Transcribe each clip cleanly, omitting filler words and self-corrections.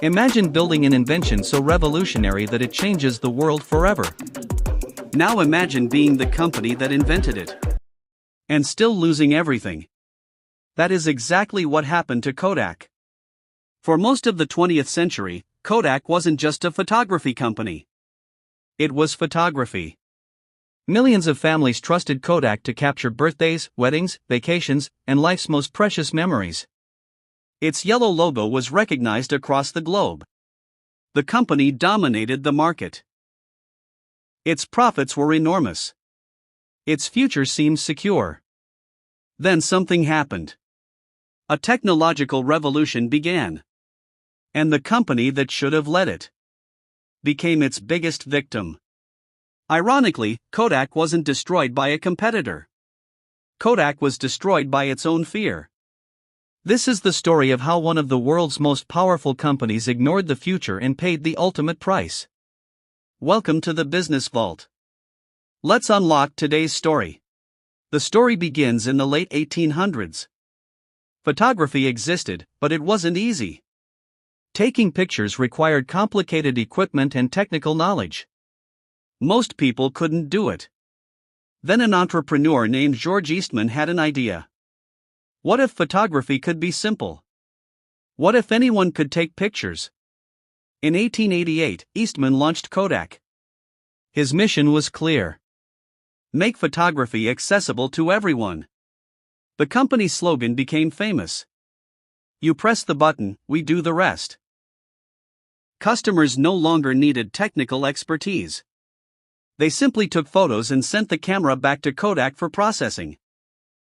Imagine building an invention so revolutionary that it changes the world forever. Now imagine being the company that invented it. And still losing everything. That is exactly what happened to Kodak. For most of the 20th century, Kodak wasn't just a photography company. It was photography. Millions of families trusted Kodak to capture birthdays, weddings, vacations, and life's most precious memories. Its yellow logo was recognized across the globe. The company dominated the market. Its profits were enormous. Its future seemed secure. Then something happened. A technological revolution began. And the company that should have led it became its biggest victim. Ironically, Kodak wasn't destroyed by a competitor. Kodak was destroyed by its own fear. This is the story of how one of the world's most powerful companies ignored the future and paid the ultimate price. Welcome to the Business Vault. Let's unlock today's story. The story begins in the late 1800s. Photography existed, but it wasn't easy. Taking pictures required complicated equipment and technical knowledge. Most people couldn't do it. Then an entrepreneur named George Eastman had an idea. What if photography could be simple? What if anyone could take pictures? In 1888, Eastman launched Kodak. His mission was clear. Make photography accessible to everyone. The company's slogan became famous. You press the button, we do the rest. Customers no longer needed technical expertise. They simply took photos and sent the camera back to Kodak for processing.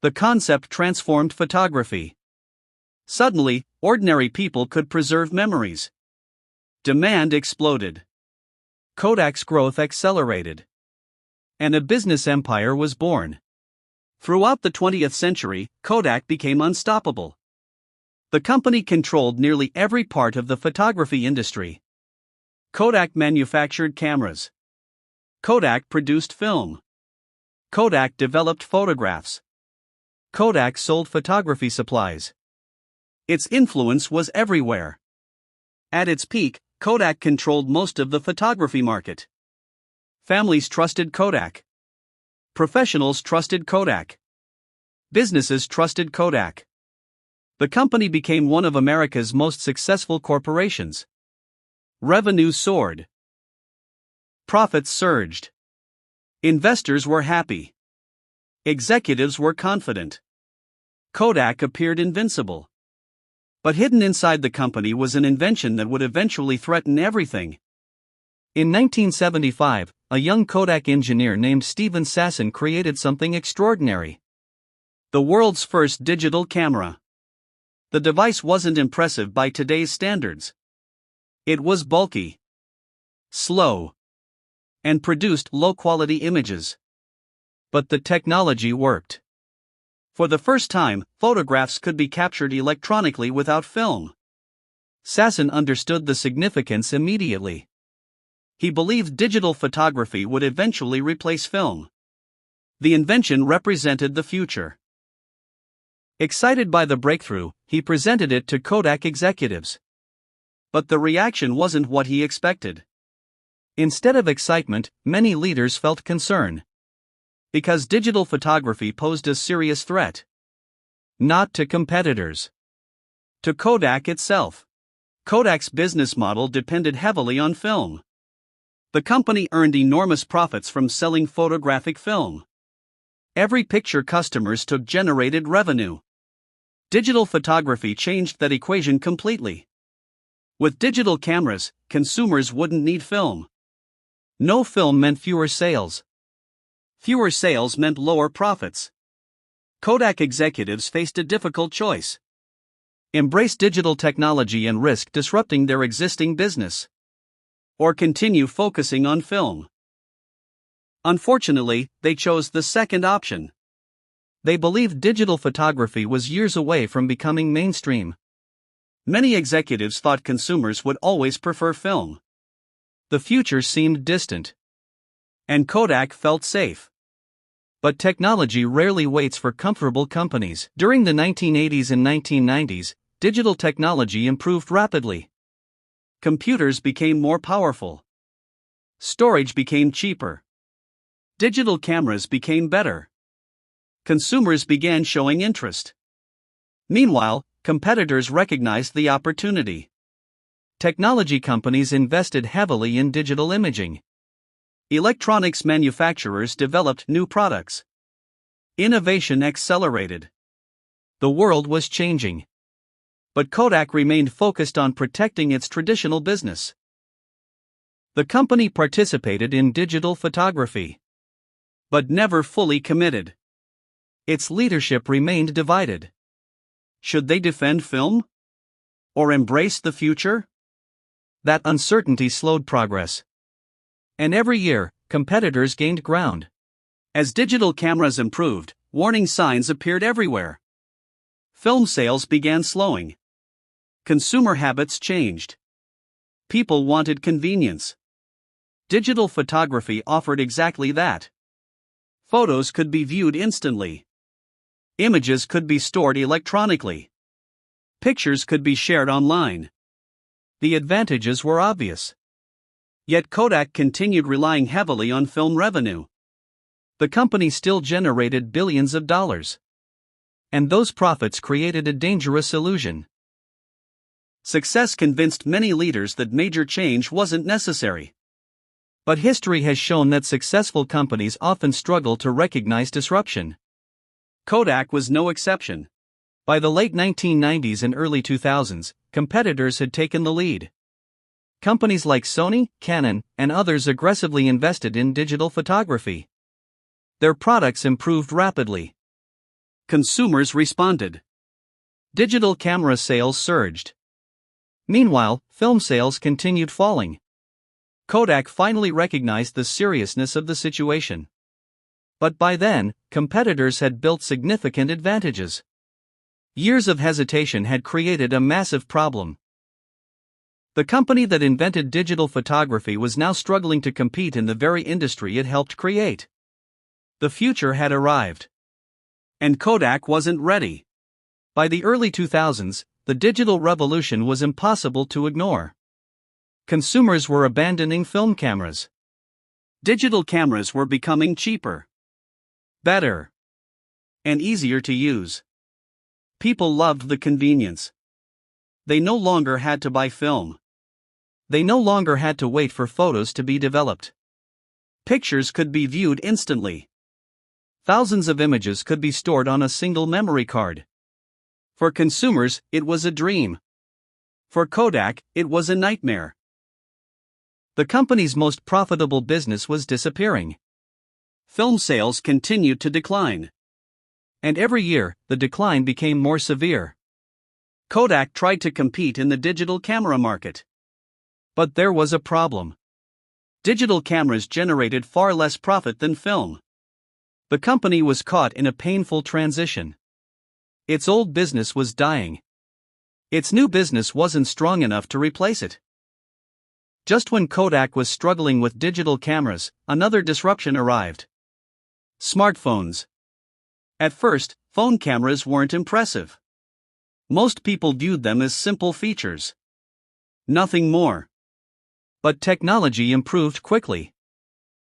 The concept transformed photography. Suddenly, ordinary people could preserve memories. Demand exploded. Kodak's growth accelerated. And a business empire was born. Throughout the 20th century, Kodak became unstoppable. The company controlled nearly every part of the photography industry. Kodak manufactured cameras. Kodak produced film. Kodak developed photographs. Kodak sold photography supplies. Its influence was everywhere. At its peak, Kodak controlled most of the photography market. Families trusted Kodak. Professionals trusted Kodak. Businesses trusted Kodak. The company became one of America's most successful corporations. Revenue soared. Profits surged. Investors were happy. Executives were confident. Kodak appeared invincible. But hidden inside the company was an invention that would eventually threaten everything. In 1975, a young Kodak engineer named Stephen Sasson created something extraordinary. The world's first digital camera. The device wasn't impressive by today's standards. It was bulky, slow, and produced low-quality images. But the technology worked. For the first time, photographs could be captured electronically without film. Sasson understood the significance immediately. He believed digital photography would eventually replace film. The invention represented the future. Excited by the breakthrough, he presented it to Kodak executives. But the reaction wasn't what he expected. Instead of excitement, many leaders felt concern. Because digital photography posed a serious threat. Not to competitors. To Kodak itself. Kodak's business model depended heavily on film. The company earned enormous profits from selling photographic film. Every picture customers took generated revenue. Digital photography changed that equation completely. With digital cameras, consumers wouldn't need film. No film meant fewer sales. Fewer sales meant lower profits. Kodak executives faced a difficult choice. Embrace digital technology and risk disrupting their existing business. Or continue focusing on film. Unfortunately, they chose the second option. They believed digital photography was years away from becoming mainstream. Many executives thought consumers would always prefer film. The future seemed distant. And Kodak felt safe. But technology rarely waits for comfortable companies. During the 1980s and 1990s, digital technology improved rapidly. Computers became more powerful. Storage became cheaper. Digital cameras became better. Consumers began showing interest. Meanwhile, competitors recognized the opportunity. Technology companies invested heavily in digital imaging. Electronics manufacturers developed new products. Innovation accelerated. The world was changing. But Kodak remained focused on protecting its traditional business. The company participated in digital photography, but never fully committed. Its leadership remained divided. Should they defend film? Or embrace the future? That uncertainty slowed progress. And every year, competitors gained ground. As digital cameras improved, warning signs appeared everywhere. Film sales began slowing. Consumer habits changed. People wanted convenience. Digital photography offered exactly that. Photos could be viewed instantly. Images could be stored electronically. Pictures could be shared online. The advantages were obvious. Yet Kodak continued relying heavily on film revenue. The company still generated billions of dollars. And those profits created a dangerous illusion. Success convinced many leaders that major change wasn't necessary. But history has shown that successful companies often struggle to recognize disruption. Kodak was no exception. By the late 1990s and early 2000s, competitors had taken the lead. Companies like Sony, Canon, and others aggressively invested in digital photography. Their products improved rapidly. Consumers responded. Digital camera sales surged. Meanwhile, film sales continued falling. Kodak finally recognized the seriousness of the situation. But by then, competitors had built significant advantages. Years of hesitation had created a massive problem. The company that invented digital photography was now struggling to compete in the very industry it helped create. The future had arrived. And Kodak wasn't ready. By the early 2000s, the digital revolution was impossible to ignore. Consumers were abandoning film cameras. Digital cameras were becoming cheaper, better, and easier to use. People loved the convenience. They no longer had to buy film. They no longer had to wait for photos to be developed. Pictures could be viewed instantly. Thousands of images could be stored on a single memory card. For consumers, it was a dream. For Kodak, it was a nightmare. The company's most profitable business was disappearing. Film sales continued to decline. And every year, the decline became more severe. Kodak tried to compete in the digital camera market. But there was a problem. Digital cameras generated far less profit than film. The company was caught in a painful transition. Its old business was dying. Its new business wasn't strong enough to replace it. Just when Kodak was struggling with digital cameras, another disruption arrived. Smartphones. At first, phone cameras weren't impressive. Most people viewed them as simple features. Nothing more. But technology improved quickly.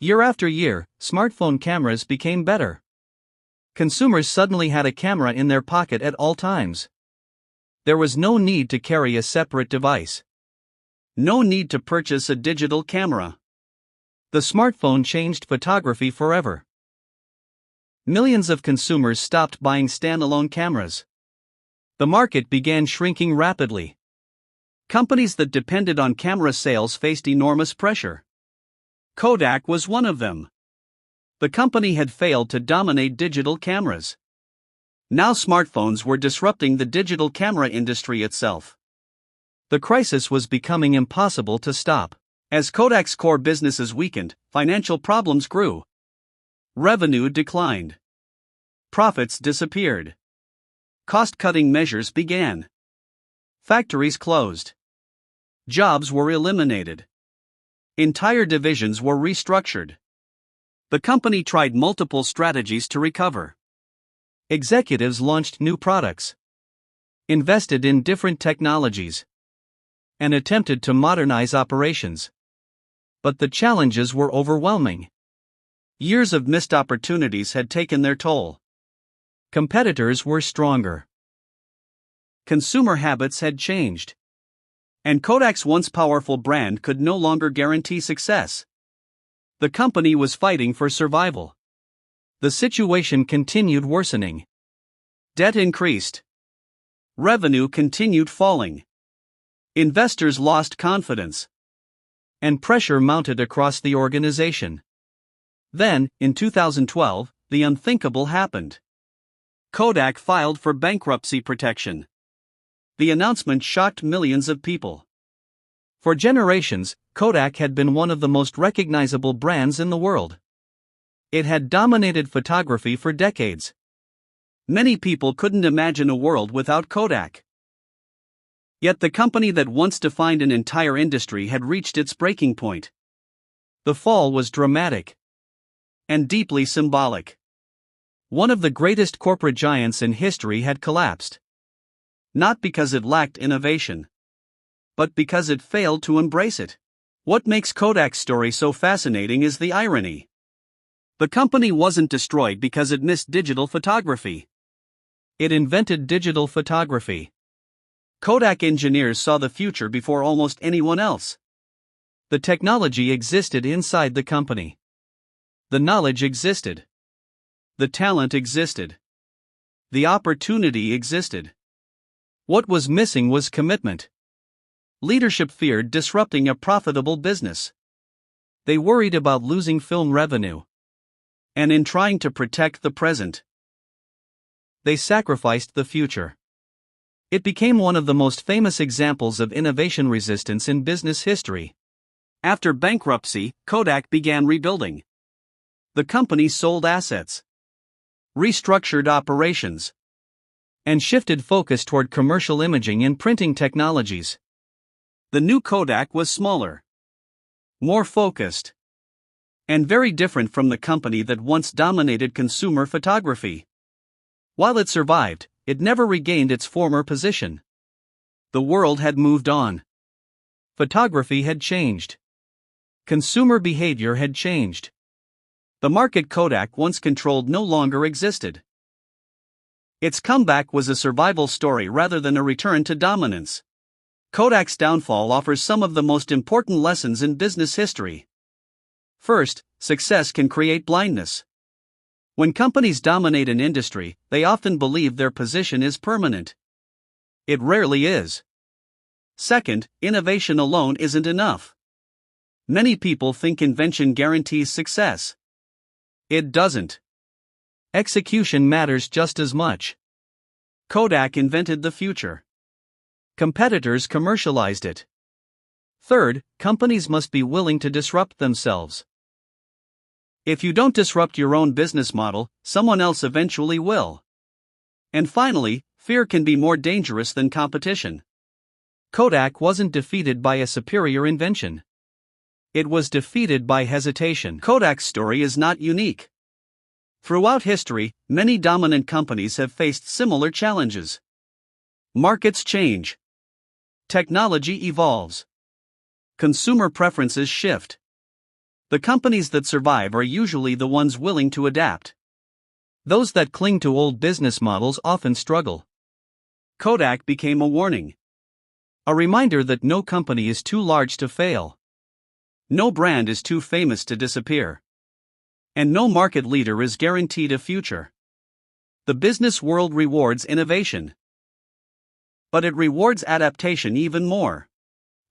Year after year, smartphone cameras became better. Consumers suddenly had a camera in their pocket at all times. There was no need to carry a separate device. No need to purchase a digital camera. The smartphone changed photography forever. Millions of consumers stopped buying standalone cameras. The market began shrinking rapidly. Companies that depended on camera sales faced enormous pressure. Kodak was one of them. The company had failed to dominate digital cameras. Now smartphones were disrupting the digital camera industry itself. The crisis was becoming impossible to stop. As Kodak's core businesses weakened, financial problems grew. Revenue declined. Profits disappeared. Cost-cutting measures began. Factories closed. Jobs were eliminated. Entire divisions were restructured. The company tried multiple strategies to recover. Executives launched new products, invested in different technologies, and attempted to modernize operations. But the challenges were overwhelming. Years of missed opportunities had taken their toll. Competitors were stronger. Consumer habits had changed. And Kodak's once powerful brand could no longer guarantee success. The company was fighting for survival. The situation continued worsening. Debt increased. Revenue continued falling. Investors lost confidence. And pressure mounted across the organization. Then, in 2012, the unthinkable happened. Kodak filed for bankruptcy protection. The announcement shocked millions of people. For generations, Kodak had been one of the most recognizable brands in the world. It had dominated photography for decades. Many people couldn't imagine a world without Kodak. Yet the company that once defined an entire industry had reached its breaking point. The fall was dramatic and deeply symbolic. One of the greatest corporate giants in history had collapsed. Not because it lacked innovation, but because it failed to embrace it. What makes Kodak's story so fascinating is the irony. The company wasn't destroyed because it missed digital photography. It invented digital photography. Kodak engineers saw the future before almost anyone else. The technology existed inside the company. The knowledge existed. The talent existed. The opportunity existed. What was missing was commitment. Leadership feared disrupting a profitable business. They worried about losing film revenue. And in trying to protect the present, they sacrificed the future. It became one of the most famous examples of innovation resistance in business history. After bankruptcy, Kodak began rebuilding. The company sold assets, restructured operations, and shifted focus toward commercial imaging and printing technologies. The new Kodak was smaller, more focused, and very different from the company that once dominated consumer photography. While it survived, it never regained its former position. The world had moved on. Photography had changed. Consumer behavior had changed. The market Kodak once controlled no longer existed. Its comeback was a survival story rather than a return to dominance. Kodak's downfall offers some of the most important lessons in business history. First, success can create blindness. When companies dominate an industry, they often believe their position is permanent. It rarely is. Second, innovation alone isn't enough. Many people think invention guarantees success. It doesn't. Execution matters just as much. Kodak invented the future. Competitors commercialized it. Third, companies must be willing to disrupt themselves. If you don't disrupt your own business model, someone else eventually will. And finally, fear can be more dangerous than competition. Kodak wasn't defeated by a superior invention. It was defeated by hesitation. Kodak's story is not unique. Throughout history, many dominant companies have faced similar challenges. Markets change. Technology evolves. Consumer preferences shift. The companies that survive are usually the ones willing to adapt. Those that cling to old business models often struggle. Kodak became a warning. A reminder that no company is too large to fail. No brand is too famous to disappear. And no market leader is guaranteed a future. The business world rewards innovation. But it rewards adaptation even more.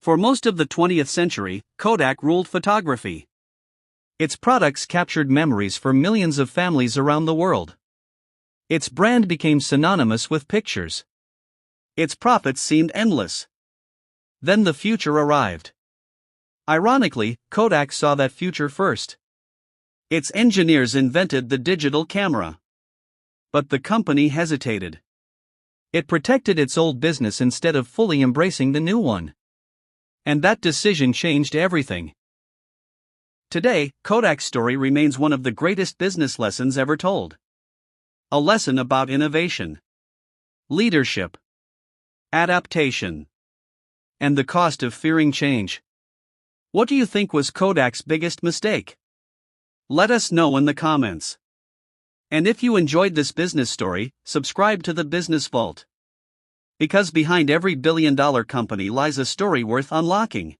For most of the 20th century, Kodak ruled photography. Its products captured memories for millions of families around the world. Its brand became synonymous with pictures. Its profits seemed endless. Then the future arrived. Ironically, Kodak saw that future first. Its engineers invented the digital camera. But the company hesitated. It protected its old business instead of fully embracing the new one. And that decision changed everything. Today, Kodak's story remains one of the greatest business lessons ever told. A lesson about innovation, leadership, adaptation, And the cost of fearing change. What do you think was Kodak's biggest mistake? Let us know in the comments. And if you enjoyed this business story, subscribe to the Business Vault. Because behind every billion-dollar company lies a story worth unlocking.